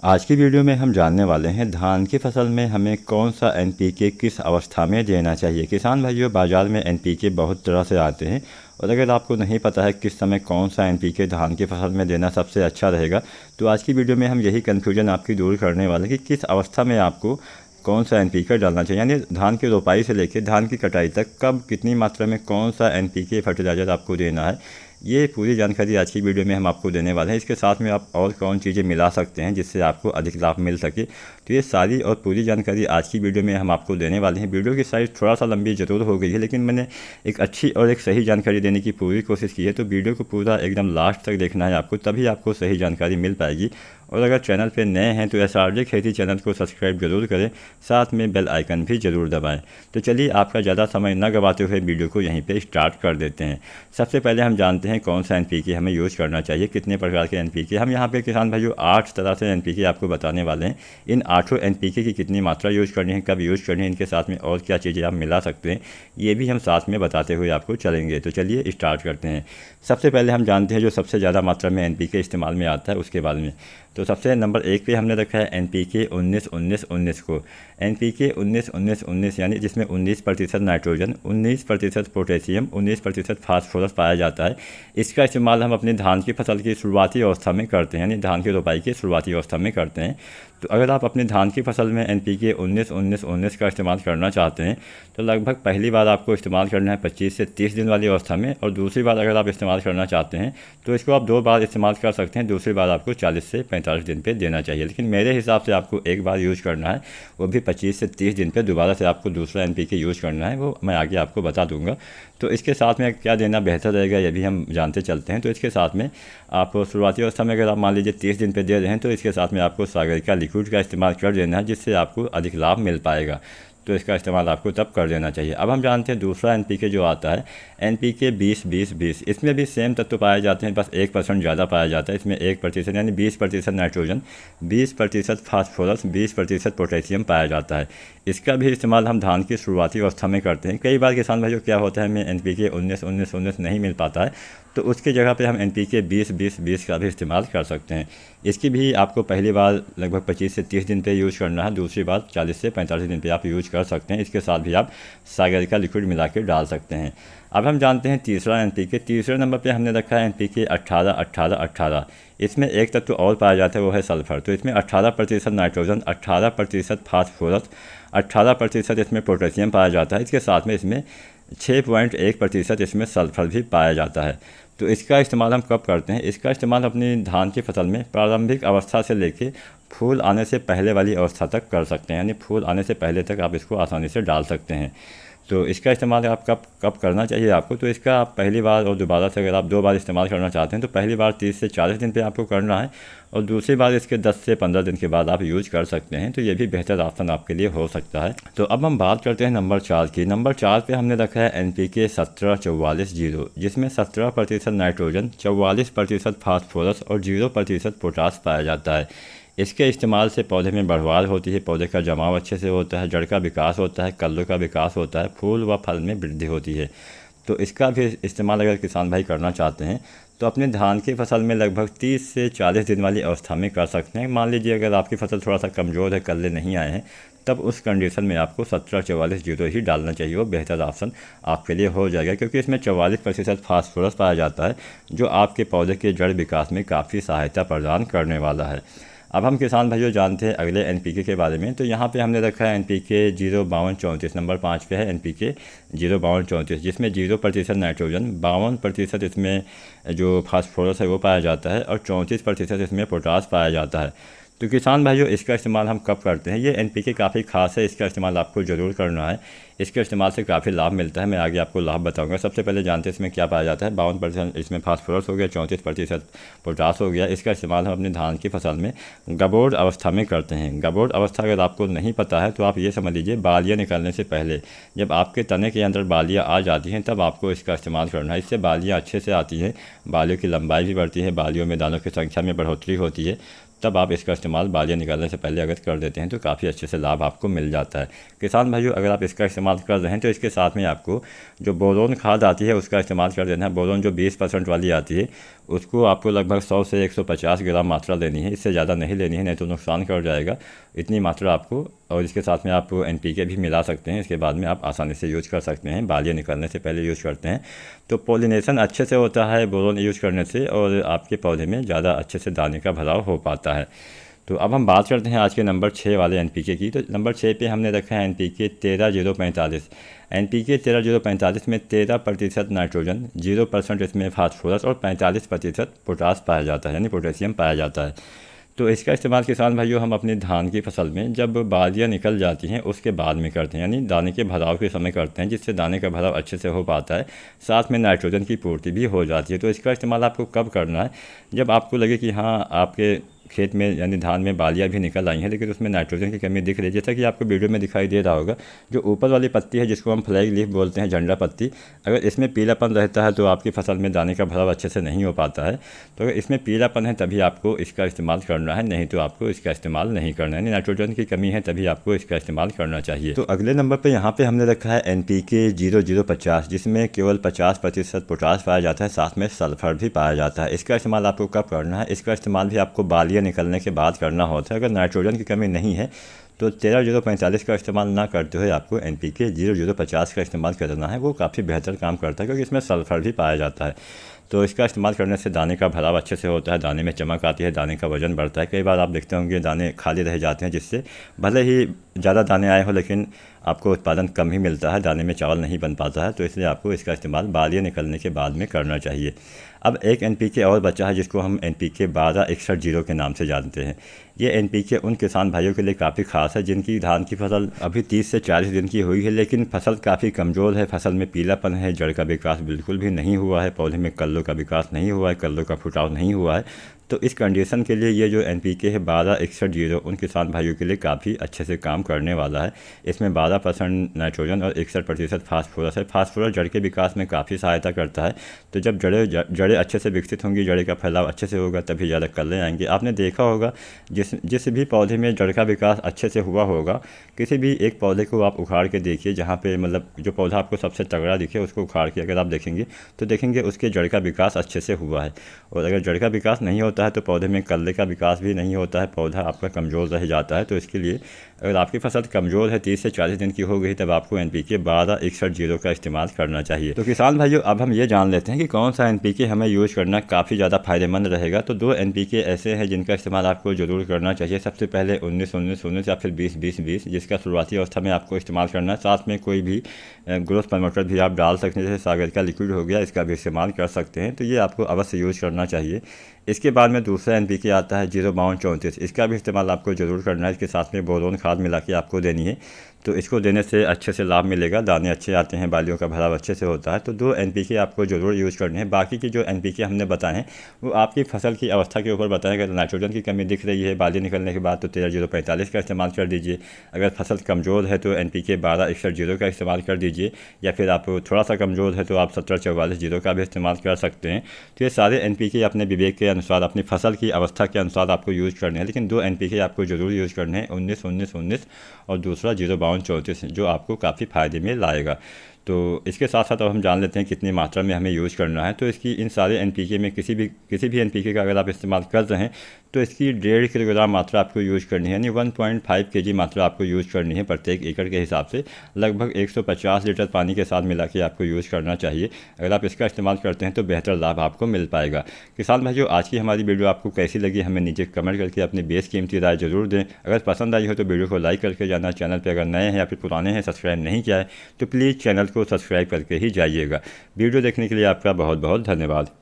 आज की वीडियो में हम जानने वाले हैं धान की फसल में हमें कौन सा एनपीके किस अवस्था में देना चाहिए। किसान भाइयों, बाज़ार में एनपीके बहुत तरह से आते हैं और अगर आपको नहीं पता है किस समय कौन सा एनपीके धान की फसल में देना सबसे अच्छा रहेगा, तो आज की वीडियो में हम यही कन्फ्यूजन आपकी दूर करने वाले हैं कि किस अवस्था में आपको कौन सा एनपीके डालना चाहिए। यानी धान की रोपाई से लेकर धान की कटाई तक कब कितनी मात्रा में कौन सा एनपीके फर्टिलाइज़र आपको देना है, ये पूरी जानकारी आज की वीडियो में हम आपको देने वाले हैं। इसके साथ में आप और कौन चीज़ें मिला सकते हैं जिससे आपको अधिक लाभ मिल सके, तो ये सारी और पूरी जानकारी आज की वीडियो में हम आपको देने वाले हैं। वीडियो की साइज़ थोड़ा सा लंबी ज़रूर हो गई है, लेकिन मैंने एक अच्छी और एक सही जानकारी देने की पूरी कोशिश की है। तो वीडियो को पूरा एकदम लास्ट तक देखना है आपको, तभी आपको सही जानकारी मिल पाएगी। और अगर चैनल पे नए हैं तो एसआरजे खेती चैनल को सब्सक्राइब जरूर करें, साथ में बेल आइकन भी ज़रूर दबाएं। तो चलिए आपका ज़्यादा समय न गवाते हुए वीडियो को यहीं पे स्टार्ट कर देते हैं। सबसे पहले हम जानते हैं कौन सा एनपीके हमें यूज़ करना चाहिए, कितने प्रकार के एनपीके। हम यहाँ पे किसान भाइयों 8 तरह से एनपीके आपको बताने वाले हैं। इन 8 एनपीके की कितनी मात्रा यूज़ करनी है, कब यूज़ करनी है, इनके साथ में और क्या चीज़ें आप मिला सकते हैं, ये भी हम साथ में बताते हुए आपको चलेंगे। तो चलिए स्टार्ट करते हैं। सबसे पहले हम जानते हैं जो सबसे ज़्यादा मात्रा में एनपीके इस्तेमाल में आता है उसके बारे में। तो सबसे नंबर 1 पे हमने रखा है एनपीके 19-19-19 को। एनपीके 19-19-19 यानी जिसमें 19% नाइट्रोजन, 19% पोटेशियम, 19% फास्फोरस पाया जाता है। इसका इस्तेमाल हम अपनी धान की फसल की शुरुआती अवस्था में करते हैं, यानी धान की रोपाई की शुरुआती अवस्था में करते हैं। तो अगर आप अपनी धान की फसल में एनपीके 19-19-19 का इस्तेमाल करना चाहते हैं तो लगभग पहली बार आपको इस्तेमाल करना है 25 से 30 दिन वाली अवस्था में, और दूसरी बार अगर आप इस्तेमाल करना चाहते हैं तो इसको आप 2 बार इस्तेमाल कर सकते हैं। दूसरी बार आपको 40 से 45 दिन पे देना चाहिए, लेकिन मेरे हिसाब से आपको एक बार यूज़ करना है, वो भी 25 से 30 दिन पे। दोबारा से आपको दूसरा एनपीके यूज़ करना है, वो मैं आगे आपको बता दूंगा। तो इसके साथ में क्या देना बेहतर रहेगा ये भी हम जानते चलते हैं। तो इसके साथ में आप शुरुआती अवस्था में अगर आप मान लीजिए 30 दिन पे दे रहे हैं तो इसके साथ में आपको सागरिका लिक्विड का इस्तेमाल कर देना है, जिससे आपको अधिक लाभ मिल पाएगा। तो इसका इस्तेमाल आपको तब कर देना चाहिए। अब हम जानते हैं दूसरा एनपीके जो आता है एनपीके 20-20-20। इसमें भी सेम तत्व पाए जाते हैं, बस 1% ज़्यादा पाया जाता है। इसमें 1% यानी 20% नाइट्रोजन, 20% फास्फोरस, 20% पोटेशियम पाया जाता है। इसका भी इस्तेमाल हम धान की शुरुआती अवस्था में करते हैं। कई बार किसान भाइयों क्या होता है, हमें एनपीके 19-19-19 नहीं मिल पाता है, तो उसकी जगह पे हम एनपीके 20-20-20 का भी इस्तेमाल कर सकते हैं। इसकी भी आपको पहली बार लगभग 25 से 30 दिन पे यूज़ करना है, दूसरी बार 40 से 45 दिन पे आप यूज़ कर सकते हैं। इसके साथ भी आप सागरिका लिक्विड मिला के डाल सकते हैं। अब हम जानते हैं तीसरा एनपीके। तीसरे नंबर पे हमने रखा है एनपीके 18-18-18। इसमें एक तत्व और पाया जाता है, वो है सल्फर। तो इसमें 18% नाइट्रोजन, 18% फास्फोरस, 18% इसमें पोटेशियम पाया जाता है। इसके साथ में इसमें 6.1% इसमें सल्फर भी पाया जाता है। तो इसका इस्तेमाल हम कब करते हैं? इसका इस्तेमाल अपनी धान की फसल में प्रारंभिक अवस्था से लेके फूल आने से पहले वाली अवस्था तक कर सकते हैं, यानी फूल आने से पहले तक आप इसको आसानी से डाल सकते हैं। तो इसका इस्तेमाल आप कब कब करना चाहिए आपको? तो इसका आप पहली बार और दोबारा से अगर आप 2 बार इस्तेमाल करना चाहते हैं तो पहली बार 30 से 40 दिन पे आपको करना है, और दूसरी बार इसके 10 से 15 दिन के बाद आप यूज़ कर सकते हैं। तो ये भी बेहतर ऑप्शन आपके लिए हो सकता है। तो अब हम बात करते हैं नंबर 4 की। नंबर 4 पे हमने रखा है एनपीके 17-44-0, जिसमें 17% नाइट्रोजन, 44% फास्फोरस और 0% पोटास पाया जाता है। इसके इस्तेमाल से पौधे में बढ़वार होती है, पौधे का जमाव अच्छे से होता है, जड़ का विकास होता है, कल्लों का विकास होता है, फूल व फल में वृद्धि होती है। तो इसका भी इस्तेमाल अगर किसान भाई करना चाहते हैं तो अपने धान की फसल में लगभग 30 से 40 दिन वाली अवस्था में कर सकते हैं। मान लीजिए अगर आपकी फसल थोड़ा सा कमज़ोर है, कल्ले नहीं आए हैं, तब उस कंडीशन में आपको 17-44-0 ही डालना चाहिए, वो बेहतर ऑप्शन आपके लिए हो जाएगा, क्योंकि इसमें 44% फास्फोरस पाया जाता है, जो आपके पौधे के जड़ विकास में काफ़ी सहायता प्रदान करने वाला है। अब हम किसान भाइयों जानते हैं अगले एनपीके के बारे में। तो यहाँ पे हमने रखा है एनपीके 0-52-34। नंबर 5 पे है एनपीके 0-52-34, जिसमें 0% नाइट्रोजन, 52% इसमें जो फास्फोरस है वो पाया जाता है, और 34% इसमें पोटास पाया जाता है। तो किसान भाइयों इसका इस्तेमाल हम कब करते हैं? ये एनपीके काफ़ी खास है, इसका इस्तेमाल आपको ज़रूर करना है। इसके इस्तेमाल से काफ़ी लाभ मिलता है, मैं आगे आपको लाभ बताऊंगा। सबसे पहले जानते हैं इसमें क्या पाया जाता है। 52% इसमें फास्फोरस हो गया, 34% पोटास हो गया। इसका इस्तेमाल हम अपनी धान की फसल में गबोड़ अवस्था में करते हैं। गबोड़ अवस्था अगर आपको नहीं पता है तो आप ये समझ लीजिए बालियाँ निकलने से पहले, जब आपके तने के अंदर बालियाँ आ जाती हैं तब आपको इसका इस्तेमाल करना है। इससे बालियाँ अच्छे से आती हैं, बालियों की लंबाई भी बढ़ती है, बालियों में दानों की संख्या में बढ़ोतरी होती है। तब आप इसका इस्तेमाल बालियाँ निकालने से पहले अगर कर देते हैं तो काफ़ी अच्छे से लाभ आपको मिल जाता है। किसान भाइयों अगर आप इसका इस्तेमाल कर रहे हैं तो इसके साथ में आपको जो बोरोन खाद आती है उसका इस्तेमाल कर देना है। बोरोन जो 20% वाली आती है उसको आपको लगभग 100 से 150 ग्राम मात्रा लेनी है, इससे ज़्यादा नहीं लेनी है, नहीं तो नुकसान कर जाएगा। इतनी मात्रा आपको, और इसके साथ में आप NPK भी मिला सकते हैं। इसके बाद में आप आसानी से यूज कर सकते हैं, बालियाँ निकलने से पहले यूज करते हैं तो पोलिनेशन अच्छे से होता है बोरोन यूज करने से, और आपके पौधे में ज़्यादा अच्छे से दाने का भराव हो पाता है। तो अब हम बात करते हैं आज के नंबर 6 वाले NPK की। तो नंबर 6 पे हमने रखा है NPK 13-0-45। NPK 13-0-45 में 13% नाइट्रोजन, 0% इसमें फास्फोरस और 45% पोटास पाया जाता है, यानी पोटेशियम पाया जाता है। तो इसका इस्तेमाल किसान भाइयों हम अपनी धान की फसल में जब बालियाँ निकल जाती हैं उसके बाद में करते हैं, यानी दाने के भराव के समय करते हैं, जिससे दाने का भराव अच्छे से हो पाता है, साथ में नाइट्रोजन की पूर्ति भी हो जाती है। तो इसका इस्तेमाल आपको कब करना है? जब आपको लगे कि हाँ आपके खेत में यानी धान में बालियाँ भी निकल आई हैं लेकिन उसमें नाइट्रोजन की कमी दिख रही है। जैसा कि आपको वीडियो में दिखाई दे रहा होगा, जो ऊपर वाली पत्ती है जिसको हम फ्लैग लीफ बोलते हैं, झंडा पत्ती, अगर इसमें पीलापन रहता है तो आपकी फसल में दाने का भराव अच्छे से नहीं हो पाता है। तो अगर इसमें पीलापन है तभी आपको इसका इस्तेमाल करना है, नहीं तो आपको इसका इस्तेमाल नहीं करना है। यानी नाइट्रोजन की कमी है तभी आपको इसका इस्तेमाल करना चाहिए। तो अगले नंबर पर यहाँ पर हमने रखा है NPK 0050, जिसमें केवल 50% पोटास पाया जाता है, साथ में सल्फर भी पाया जाता है। इसका इस्तेमाल आपको कब करना है? इसका इस्तेमाल भी आपको बालियाँ निकलने के बाद करना होता है। अगर नाइट्रोजन की कमी नहीं है तो 13-0-45 का इस्तेमाल ना करते हुए आपको NPK 0050 का इस्तेमाल करना है। वो काफ़ी बेहतर काम करता है क्योंकि इसमें सल्फर भी पाया जाता है। तो इसका इस्तेमाल करने से दाने का भराव अच्छे से होता है, दाने में चमक आती है, दाने का वजन बढ़ता है। कई बार आप देखते होंगे दाने खाली रह जाते हैं, जिससे भले ही ज़्यादा दाने आए हो लेकिन आपको उत्पादन कम ही मिलता है, दाने में चावल नहीं बन पाता है। तो इसलिए आपको इसका इस्तेमाल बालियाँ निकलने के बाद में करना चाहिए। अब एक NPK और बचा है जिसको हम NPK 12-61-0 के नाम से जानते हैं। ये NPK उन किसान भाइयों के लिए काफ़ी खास है जिनकी धान की फसल अभी 30 से 40 दिन की हुई है लेकिन फसल काफ़ी कमज़ोर है, फसल में पीलापन है, जड़ का विकास बिल्कुल भी नहीं हुआ है, पौधे में कल्लों का विकास नहीं हुआ है, कल्लों का फुटाव नहीं हुआ है। तो इस कंडीशन के लिए ये जो NPK है 12-61-0 उन किसान भाइयों के लिए काफ़ी अच्छे से काम करने वाला है। इसमें 12% नाइट्रोजन और 61% फास्फोरस है। फास्फोरस जड़ के विकास में काफ़ी सहायता करता है। तो जब जड़ें अच्छे से विकसित होंगी, जड़े का फैलाव अच्छे से होगा, तभी ज़्यादा कल्ले आएंगे। आपने देखा होगा जिस भी पौधे में जड़ का विकास अच्छे से हुआ होगा, किसी भी एक पौधे को आप उखाड़ के देखिए, जहाँ पे मतलब जो पौधा आपको सबसे तगड़ा दिखे उसको उखाड़ के अगर आप देखेंगे तो देखेंगे उसके जड़ का विकास अच्छे से हुआ है। और अगर जड़ का विकास नहीं होता है तो पौधे में कल्ले का विकास भी नहीं होता है, पौधा आपका कमज़ोर रह जाता है। तो इसके लिए अगर आपकी फसल कमज़ोर है, 30 से 40 दिन की हो गई, तब आपको NPK 12-61-0 का इस्तेमाल करना चाहिए। तो किसान भाइयों अब हम ये जान लेते हैं कि कौन सा NPK हमें यूज़ करना काफ़ी ज़्यादा फायदेमंद रहेगा। तो 2 NPK ऐसे हैं जिनका इस्तेमाल आपको ज़रूर करना चाहिए। सबसे पहले 19-19-19 या फिर 20-20-20, जिसका शुरुआती अवस्था में आपको इस्तेमाल करना है। साथ में कोई भी ग्रोथ प्रमोटर भी आप डाल सकते हैं, जैसे सागर का लिक्विड हो गया, इसका भी इस्तेमाल कर सकते हैं। तो ये आपको अवश्य यूज़ करना चाहिए। इसके बाद में दूसरा NPK आता है 0-52-34, इसका भी इस्तेमाल आपको ज़रूर करना है। इसके साथ में बोरोन खाद मिला के आपको देनी है। तो इसको देने से अच्छे से लाभ मिलेगा, दाने अच्छे आते हैं, बालियों का भराव अच्छे से होता है। तो 2 NPK आपको ज़रूर यूज़ करने हैं। बाकी की जो NPK हमने बताए हैं वो आपकी फसल की अवस्था के ऊपर बताएं। अगर नाइट्रोजन की कमी दिख रही है बाली निकलने के बाद तो 13-0-45 का इस्तेमाल कर दीजिए। अगर फसल कमज़ोर है तो NPK 12-61-0 का इस्तेमाल कर दीजिए, या फिर आप थोड़ा सा कमज़ोर है तो आप 17-44-0 का भी इस्तेमाल कर सकते हैं। तो ये सारे NPK अपने विवेक के अनुसार, अपनी फसल की अवस्था के अनुसार आपको यूज़ करने हैं। लेकिन 2 NPK आपको ज़रूर यूज़ करने हैं, 19-19-19 और दूसरा 0-52-34, जो आपको काफ़ी फ़ायदे में लाएगा। तो इसके साथ साथ अब हम जान लेते हैं कितनी मात्रा में हमें यूज़ करना है। तो इसकी इन सारे NPK में किसी भी NPK का अगर आप इस्तेमाल कर रहे हैं तो इसकी 1.5 किलोग्राम मात्रा आपको यूज़ करनी है, यानी 1.5 kg मात्रा आपको यूज़ करनी है प्रत्येक एकड़ के हिसाब से। लगभग 150 लीटर पानी के साथ मिला के आपको यूज़ करना चाहिए। अगर आप इसका इस्तेमाल करते हैं तो बेहतर लाभ आपको मिल पाएगा। किसान भाइयों, आज की हमारी वीडियो आपको कैसी लगी हमें नीचे कमेंट करके अपनी बेशकीमती राय ज़रूर दें। अगर पसंद आई हो तो वीडियो को लाइक करके जाना। चैनल पर अगर नए हैं या फिर पुराने हैं, सब्सक्राइब नहीं किया है तो प्लीज़ चैनल को सब्सक्राइब करके ही जाइएगा। वीडियो देखने के लिए आपका बहुत बहुत धन्यवाद।